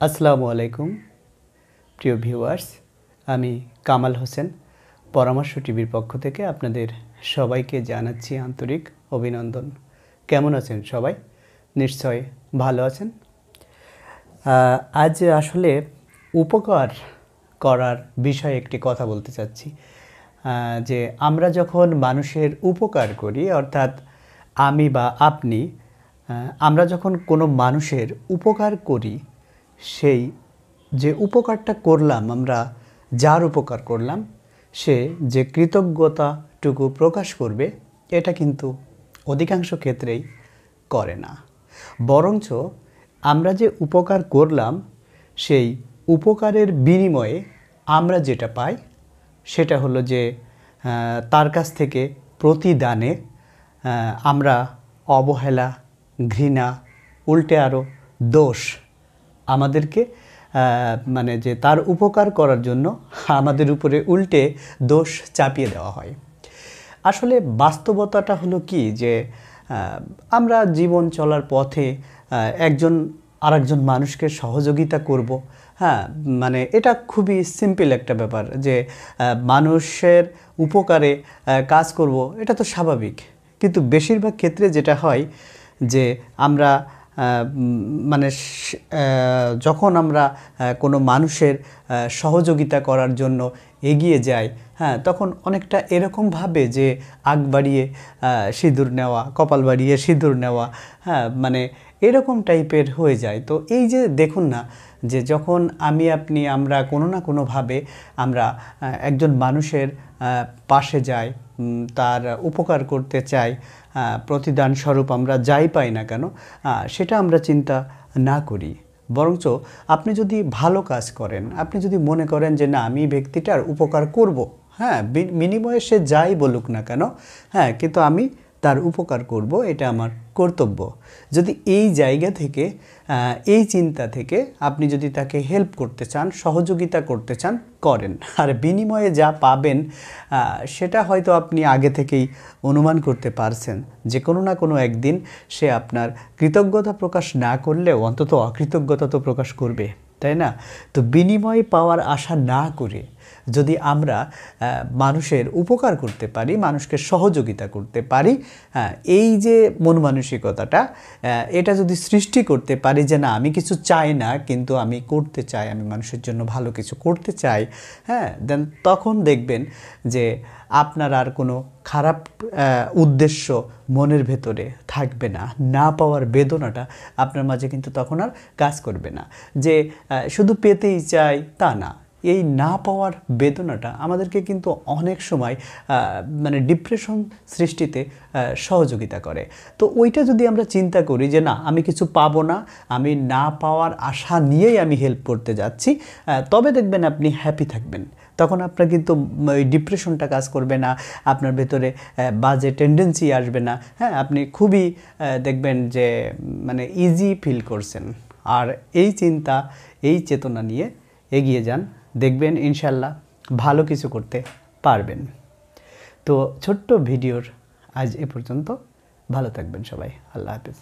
আসসালামু আলাইকুম প্রিয় ভিউয়ার্স, আমি কামাল হোসেন পরামর্শ টিভির পক্ষ থেকে আপনাদের সবাইকে জানাচ্ছি আন্তরিক অভিনন্দন। কেমন আছেন সবাই? নিশ্চয় ভালো আছেন। আজ আসলে উপকার করার বিষয়ে একটি কথা বলতে চাচ্ছি। যে আমরা যখন মানুষের উপকার করি, অর্থাৎ আমি বা আপনি, আমরা যখন কোনো মানুষের উপকার করি, সেই যে উপকারটা করলাম, আমরা যার উপকার করলাম, সে যে কৃতজ্ঞতাটুকু প্রকাশ করবে, এটা কিন্তু অধিকাংশ ক্ষেত্রেই করে না। বরঞ্চ আমরা যে উপকার করলাম, সেই উপকারের বিনিময়ে আমরা যেটা পাই সেটা হলো যে তার কাছ থেকে প্রতিদানে আমরা অবহেলা, ঘৃণা, উল্টে আরও দোষ আমাদেরকে মানে যে তার উপকার করার জন্য আমাদের উপরে উল্টে দোষ চাপিয়ে দেওয়া হয়। আসলে বাস্তবতাটা হলো কি, যে আমরা জীবন চলার পথে একজন আরেকজন মানুষকে সহযোগিতা করব। হ্যাঁ, মানে এটা খুবই সিম্পল একটা ব্যাপার, যে মানুষের উপকারে কাজ করব, এটা তো স্বাভাবিক। কিন্তু বেশিরভাগ ক্ষেত্রে যেটা হয় যে আমরা মানে যখন আমরা কোনো মানুষের সহযোগিতা করার জন্য এগিয়ে যাই, হ্যাঁ, তখন অনেকটা এরকমভাবে যে আগ বাড়িয়ে সিঁদুর নেওয়া, কপাল বাড়িয়ে সিঁদুর নেওয়া, হ্যাঁ, মানে এরকম টাইপের হয়ে যায়। তো এই যে দেখুন না, যে যখন আপনি আমরা কোনো না কোনোভাবে আমরা একজন মানুষের পাশে যাই, তার উপকার করতে চাই, প্রতিদান স্বরূপ আমরা যাই পাই না কেন, সেটা আমরা চিন্তা না করি। বরঞ্চ আপনি যদি ভালো কাজ করেন, আপনি যদি মনে করেন যে না, আমি ব্যক্তিটার উপকার করব, হ্যাঁ, বিনিময়ে সে যাই বলুক না কেন, হ্যাঁ, কিন্তু আমি তার উপকার করব, এটা আমার কর্তব্য। যদি এই জায়গা থেকে, এই চিন্তা থেকে আপনি যদি তাকে হেল্প করতে চান, সহযোগিতা করতে চান, করেন। আর বিনিময়ে যা পাবেন সেটা হয়তো আপনি আগে থেকেই অনুমান করতে পারছেন যে কোনো না কোনো একদিন সে আপনার কৃতজ্ঞতা প্রকাশ না করলেও অন্তত অকৃতজ্ঞতা তো প্রকাশ করবে, তাই না? তো বিনিময়ে পাওয়ার আশা না করে যদি আমরা মানুষের উপকার করতে পারি, মানুষকে সহযোগিতা করতে পারি, এই যে মন মানসিকতাটা, এটা যদি সৃষ্টি করতে পারি যে না, আমি কিছু চাই না, কিন্তু আমি করতে চাই, আমি মানুষের জন্য ভালো কিছু করতে চাই, হ্যাঁ, দেন তখন দেখবেন যে আপনার আর কোনো খারাপ উদ্দেশ্য মনের ভেতরে থাকবে না। না পাওয়ার বেদনাটা আপনার মাঝে কিন্তু তখন আর কাজ করবে না, যে শুধু পেতেই চাই তা না। এই না পাওয়ার বেদনাটা আমাদেরকে কিন্তু অনেক সময় মানে ডিপ্রেশন সৃষ্টিতে সহযোগিতা করে। তো ওইটা যদি আমরা চিন্তা করি যে না, আমি কিছু পাবো না, আমি না পাওয়ার আশা নিয়েই আমি হেল্প করতে যাচ্ছি, তবে দেখবেন আপনি হ্যাপি থাকবেন। তখন আপনার কিন্তু ওই ডিপ্রেশনটা কাজ করবে না, আপনার ভেতরে বাজে টেন্ডেন্সি আসবে না, হ্যাঁ, আপনি খুবই দেখবেন যে মানে ইজি ফিল করছেন। আর এই চিন্তা, এই চেতনা নিয়ে এগিয়ে যান, দেখবেন ইনশাল্লাহ ভালো কিছু করতে পারবেন। তো ছোট্ট ভিডিওর আজ এ পর্যন্ত। ভালো থাকবেন সবাই। আল্লাহ হাফেজ।